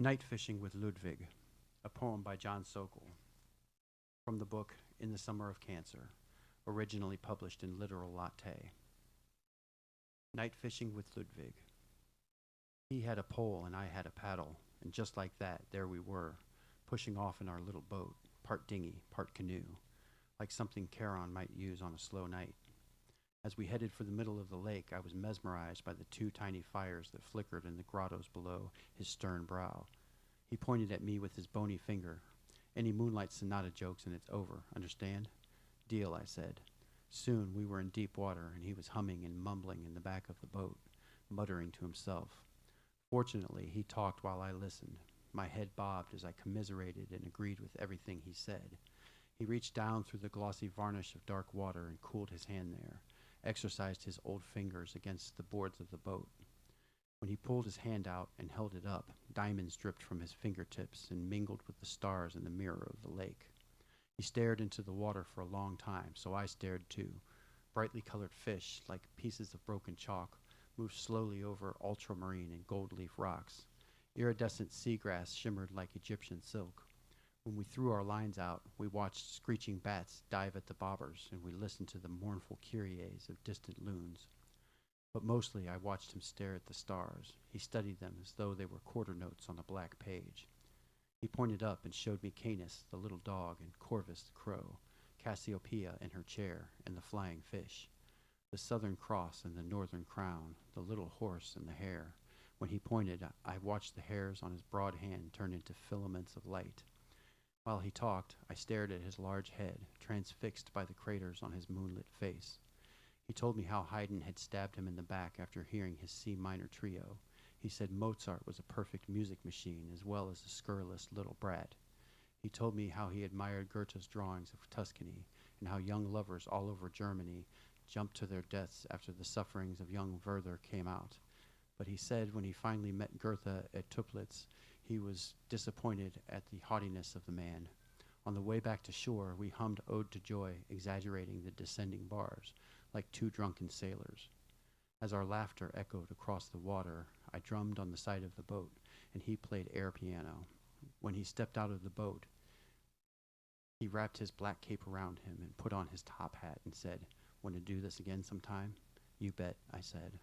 Night Fishing with Ludwig, a poem by John Sokol, from the book In the Summer of Cancer, originally published in literal LATTE. Night Fishing with Ludwig. He had a pole and I had a paddle, and just like that, there we were, pushing off in our little boat, part dinghy, part canoe, like something Charon might use on a slow night. As we headed for the middle of the lake, I was mesmerized by the two tiny fires that flickered in the grottos below his stern brow. He pointed at me with his bony finger. Any Moonlight Sonata jokes and it's over, understand? Deal, I said. Soon we were in deep water, and he was humming and mumbling in the back of the boat, muttering to himself. Fortunately, he talked while I listened. My head bobbed as I commiserated and agreed with everything he said. He reached down through the glossy varnish of dark water and cooled his hand there, exercised his old fingers against the boards of the boat. When he pulled his hand out and held it up, diamonds dripped from his fingertips and mingled with the stars in the mirror of the lake. He stared into the water for a long time, so I stared too. Brightly colored fish, like pieces of broken chalk, moved slowly over ultramarine and gold leaf rocks. Iridescent seagrass shimmered like Egyptian silk. When we threw our lines out, we watched screeching bats dive at the bobbers, and we listened to the mournful kyries of distant loons. But mostly I watched him stare at the stars. He studied them as though they were quarter notes on a black page. He pointed up and showed me Canis, the little dog, and Corvus, the crow, Cassiopeia in her chair, and the flying fish, the Southern Cross and the Northern Crown, the little horse and the hare. When he pointed, I watched the hairs on his broad hand turn into filaments of light. While he talked, I stared at his large head, transfixed by the craters on his moonlit face. He told me how Haydn had stabbed him in the back after hearing his C minor trio. He said Mozart was a perfect music machine as well as a scurrilous little brat. He told me how he admired Goethe's drawings of Tuscany and how young lovers all over Germany jumped to their deaths after the sufferings of young Werther came out. But he said when he finally met Goethe at Töplitz, he was disappointed at the haughtiness of the man. On the way back to shore, we hummed Ode to Joy, exaggerating the descending bars, like two drunken sailors. As our laughter echoed across the water, I drummed on the side of the boat, and he played air piano. When he stepped out of the boat, he wrapped his black cape around him and put on his top hat and said, "Want to do this again sometime?" "You bet," I said.